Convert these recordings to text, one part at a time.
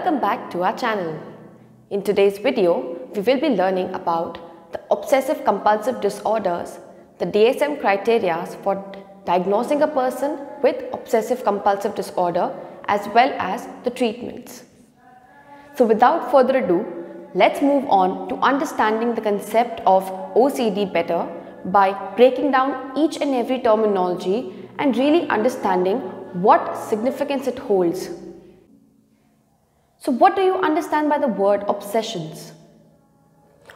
Welcome back to our channel. In today's video, we will be learning about the obsessive compulsive disorders, the DSM criteria for diagnosing a person with obsessive compulsive disorder as well as the treatments. So without further ado, let's move on to understanding the concept of OCD better by breaking down each and every terminology and really understanding what significance it holds. So what do you understand by the word obsessions?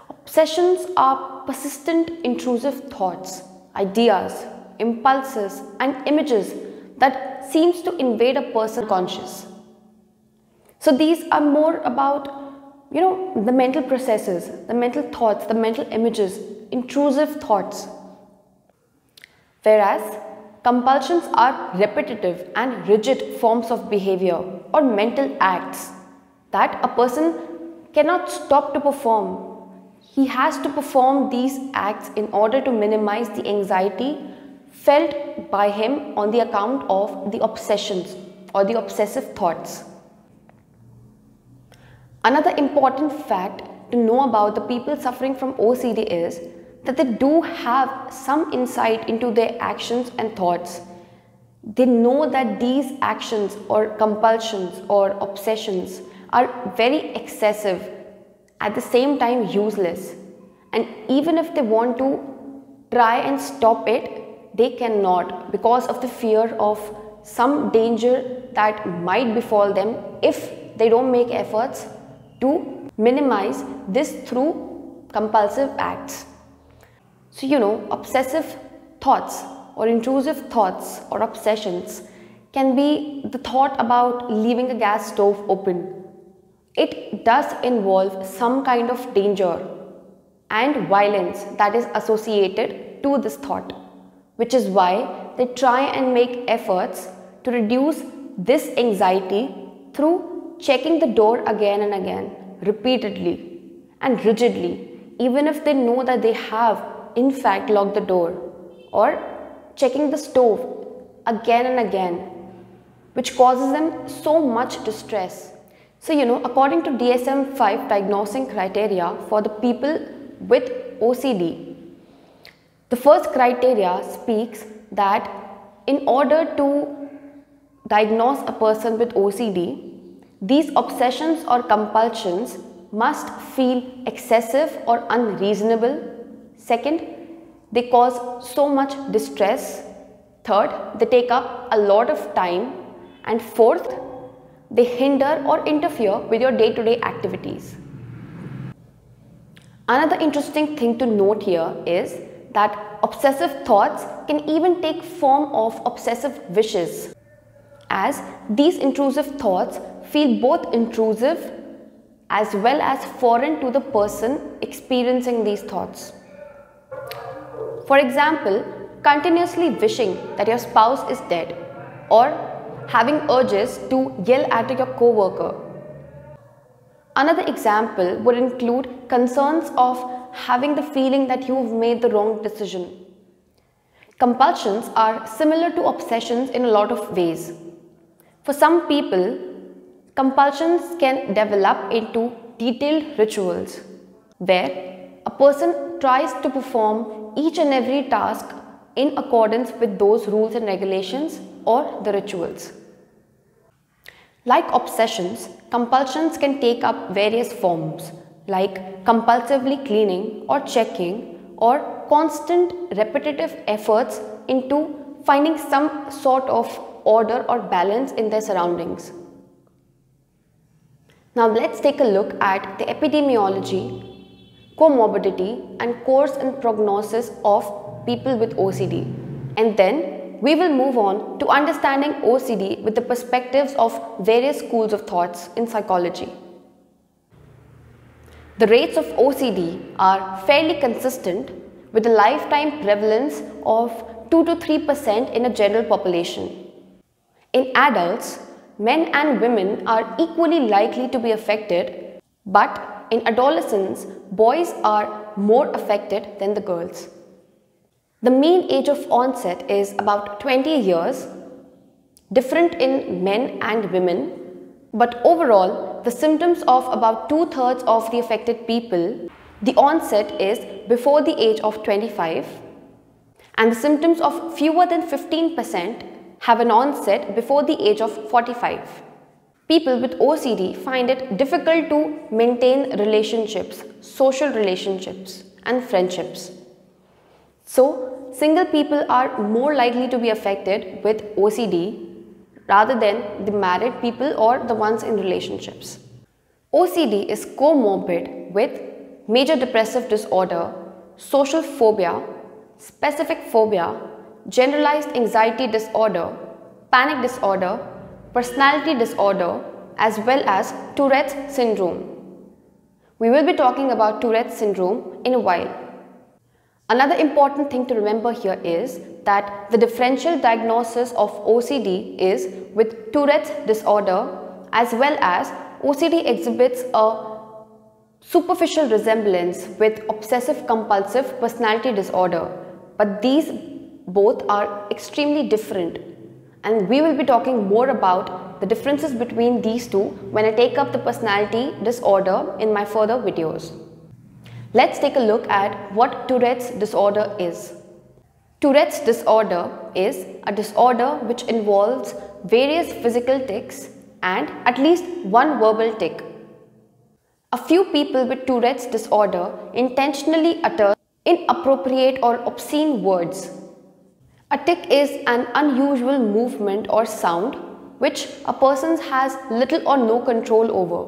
Obsessions are persistent intrusive thoughts, ideas, impulses and images that seems to invade a person's conscious. So these are more about, the mental processes, the mental thoughts, the mental images, intrusive thoughts. Whereas compulsions are repetitive and rigid forms of behavior or mental acts that a person cannot stop to perform. He has to perform these acts in order to minimize the anxiety felt by him on the account of the obsessions or the obsessive thoughts. Another important fact to know about the people suffering from OCD is that they do have some insight into their actions and thoughts. They know that these actions or compulsions or obsessions are very excessive, at the same time useless, and even if they want to try and stop it, they cannot because of the fear of some danger that might befall them if they don't make efforts to minimize this through compulsive acts. So obsessive thoughts or intrusive thoughts or obsessions can be the thought about leaving a gas stove open. It does involve some kind of danger and violence that is associated to this thought, which is why they try and make efforts to reduce this anxiety through checking the door again and again, repeatedly and rigidly, even if they know that they have in fact locked the door, or checking the stove again and again, which causes them so much distress. So according to DSM-5 diagnosing criteria for the people with OCD, the first criteria speaks that in order to diagnose a person with OCD, these obsessions or compulsions must feel excessive or unreasonable. Second, they cause so much distress. Third, they take up a lot of time. And fourth, they hinder or interfere with your day-to-day activities. Another interesting thing to note here is that obsessive thoughts can even take form of obsessive wishes, as these intrusive thoughts feel both intrusive as well as foreign to the person experiencing these thoughts. For example, continuously wishing that your spouse is dead, or having urges to yell at your co-worker. Another example would include concerns of having the feeling that you've made the wrong decision. Compulsions are similar to obsessions in a lot of ways. For some people, compulsions can develop into detailed rituals where a person tries to perform each and every task in accordance with those rules and regulations or the rituals. Like obsessions, compulsions can take up various forms like compulsively cleaning or checking or constant repetitive efforts into finding some sort of order or balance in their surroundings. Now let's take a look at the epidemiology, comorbidity and course and prognosis of people with OCD, and then we will move on to understanding OCD with the perspectives of various schools of thoughts in psychology. The rates of OCD are fairly consistent with a lifetime prevalence of 2 to 3% in a general population. In adults, men and women are equally likely to be affected, but in adolescents, boys are more affected than the girls. The mean age of onset is about 20 years, different in men and women, but overall the symptoms of about 2/3 of the affected people, the onset is before the age of 25, and the symptoms of fewer than 15% have an onset before the age of 45. People with OCD find it difficult to maintain relationships, social relationships, and friendships. So, single people are more likely to be affected with OCD rather than the married people or the ones in relationships. OCD is comorbid with major depressive disorder, social phobia, specific phobia, generalized anxiety disorder, panic disorder, personality disorder, as well as Tourette's syndrome. We will be talking about Tourette's syndrome in a while. Another important thing to remember here is that the differential diagnosis of OCD is with Tourette's disorder, as well as OCD exhibits a superficial resemblance with obsessive compulsive personality disorder, but these both are extremely different, and we will be talking more about the differences between these two when I take up the personality disorder in my further videos. Let's take a look at what Tourette's disorder is. Tourette's disorder is a disorder which involves various physical tics and at least one verbal tic. A few people with Tourette's disorder intentionally utter inappropriate or obscene words. A tic is an unusual movement or sound which a person has little or no control over.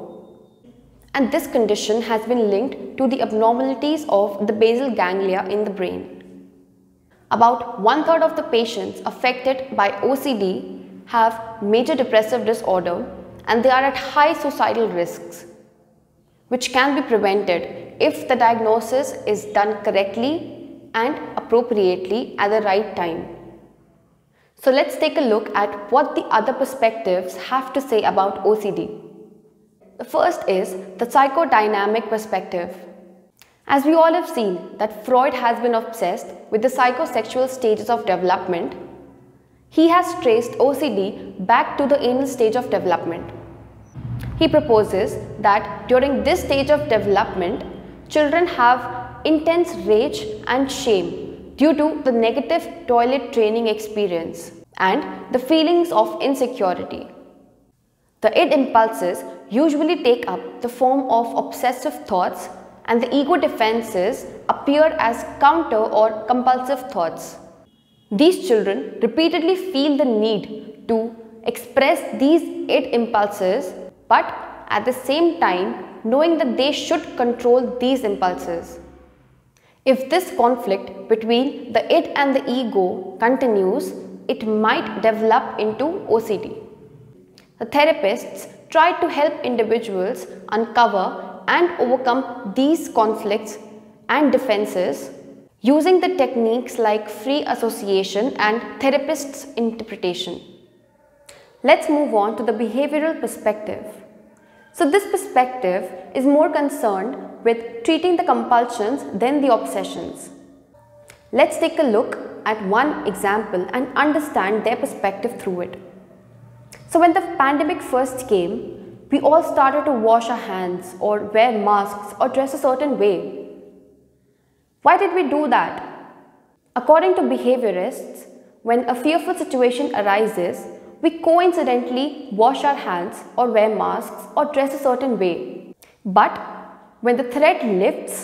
And this condition has been linked to the abnormalities of the basal ganglia in the brain. About 1/3 of the patients affected by OCD have major depressive disorder, and they are at high suicidal risks, which can be prevented if the diagnosis is done correctly and appropriately at the right time. So let's take a look at what the other perspectives have to say about OCD. The first is the psychodynamic perspective. As we all have seen that Freud has been obsessed with the psychosexual stages of development, he has traced OCD back to the anal stage of development. He proposes that during this stage of development, children have intense rage and shame due to the negative toilet training experience and the feelings of insecurity. The id impulses usually take up the form of obsessive thoughts, and the ego defenses appear as counter or compulsive thoughts. These children repeatedly feel the need to express these id impulses, but at the same time knowing that they should control these impulses. If this conflict between the id and the ego continues, it might develop into OCD. The therapists try to help individuals uncover and overcome these conflicts and defenses using the techniques like free association and therapist's interpretation. Let's move on to the behavioral perspective. So this perspective is more concerned with treating the compulsions than the obsessions. Let's take a look at one example and understand their perspective through it. So when the pandemic first came, we all started to wash our hands or wear masks or dress a certain way. Why did we do that? According to behaviorists, when a fearful situation arises, we coincidentally wash our hands or wear masks or dress a certain way. But when the threat lifts,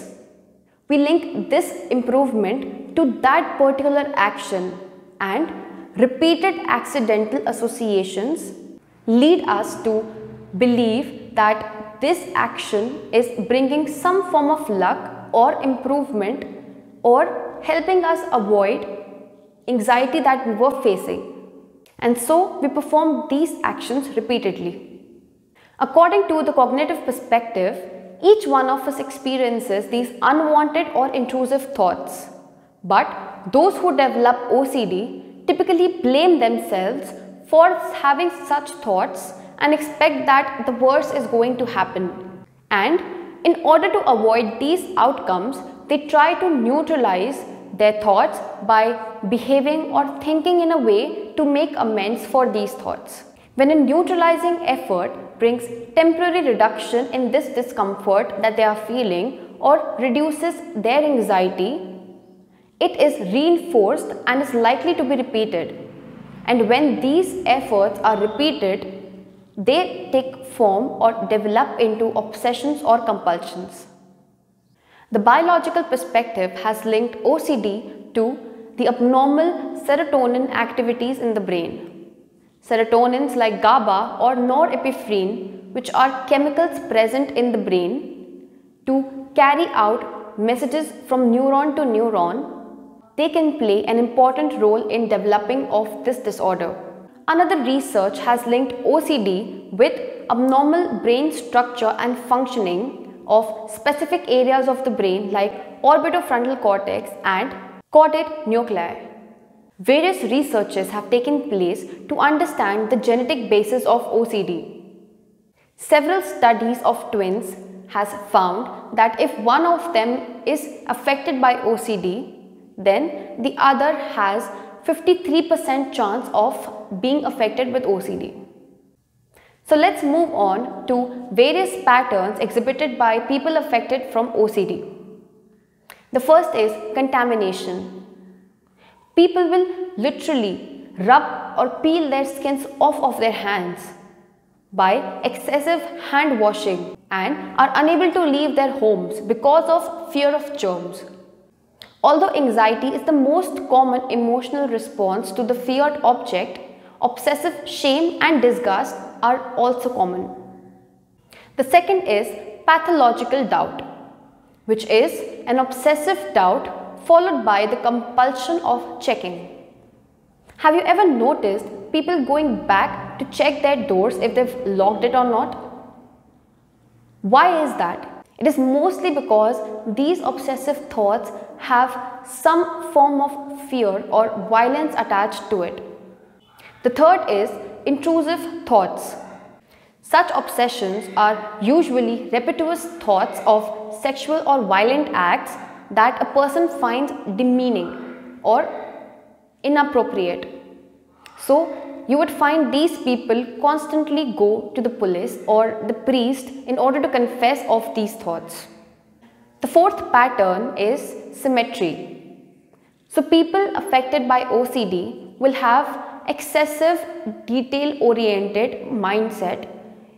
we link this improvement to that particular action, and repeated accidental associations lead us to believe that this action is bringing some form of luck or improvement or helping us avoid anxiety that we were facing. And so we perform these actions repeatedly. According to the cognitive perspective, each one of us experiences these unwanted or intrusive thoughts. But those who develop OCD typically blame themselves for having such thoughts and expect that the worst is going to happen. And in order to avoid these outcomes, they try to neutralize their thoughts by behaving or thinking in a way to make amends for these thoughts. When a neutralizing effort brings temporary reduction in this discomfort that they are feeling or reduces their anxiety, it is reinforced and is likely to be repeated. And when these efforts are repeated, they take form or develop into obsessions or compulsions. The biological perspective has linked OCD to the abnormal serotonin activities in the brain. Serotonins like GABA or norepinephrine, which are chemicals present in the brain to carry out messages from neuron to neuron, they can play an important role in developing of this disorder. Another research has linked OCD with abnormal brain structure and functioning of specific areas of the brain like orbitofrontal cortex and caudate nuclei. Various researches have taken place to understand the genetic basis of OCD. Several studies of twins has found that if one of them is affected by OCD, then the other has 53% chance of being affected with OCD. So let's move on to various patterns exhibited by people affected from OCD. The first is contamination. People will literally rub or peel their skins off of their hands by excessive hand washing and are unable to leave their homes because of fear of germs. Although anxiety is the most common emotional response to the feared object, obsessive shame and disgust are also common. The second is pathological doubt, which is an obsessive doubt followed by the compulsion of checking. Have you ever noticed people going back to check their doors if they've locked it or not? Why is that? It is mostly because these obsessive thoughts have some form of fear or violence attached to it. The third is intrusive thoughts. Such obsessions are usually repetitious thoughts of sexual or violent acts that a person finds demeaning or inappropriate. So, you would find these people constantly go to the police or the priest in order to confess of these thoughts. The fourth pattern is symmetry. So people affected by OCD will have excessive detail-oriented mindset.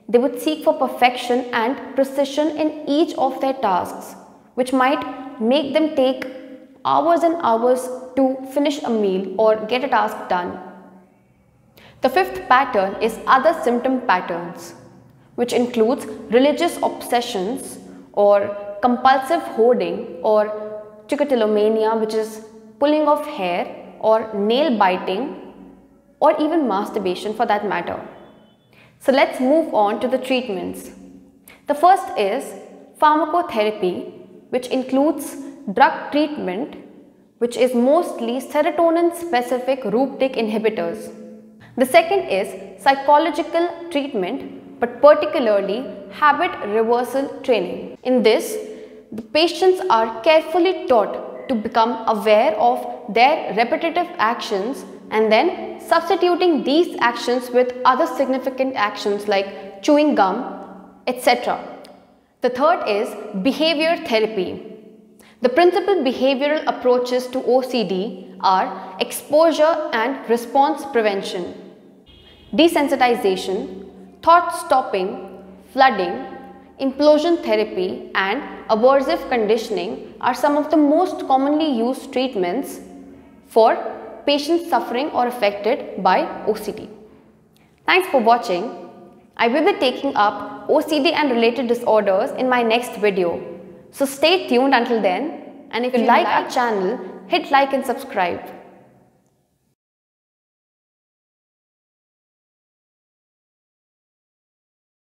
They would seek for perfection and precision in each of their tasks, which might make them take hours and hours to finish a meal or get a task done. The fifth pattern is other symptom patterns, which includes religious obsessions or compulsive hoarding or trichotillomania, which is pulling of hair, or nail biting, or even masturbation for that matter. So let's move on to the treatments. The first is pharmacotherapy, which includes drug treatment, which is mostly serotonin-specific reuptake inhibitors. The second is psychological treatment, but particularly habit reversal training. In this, the patients are carefully taught to become aware of their repetitive actions and then substituting these actions with other significant actions like chewing gum, etc. The third is behavior therapy. The principal behavioral approaches to OCD are exposure and response prevention, desensitization, thought stopping, flooding, implosion therapy, and aversive conditioning are some of the most commonly used treatments for patients suffering or affected by OCD. Thanks for watching. I will be taking up OCD and related disorders in my next video. So stay tuned until then, and if you like our channel, hit like and subscribe.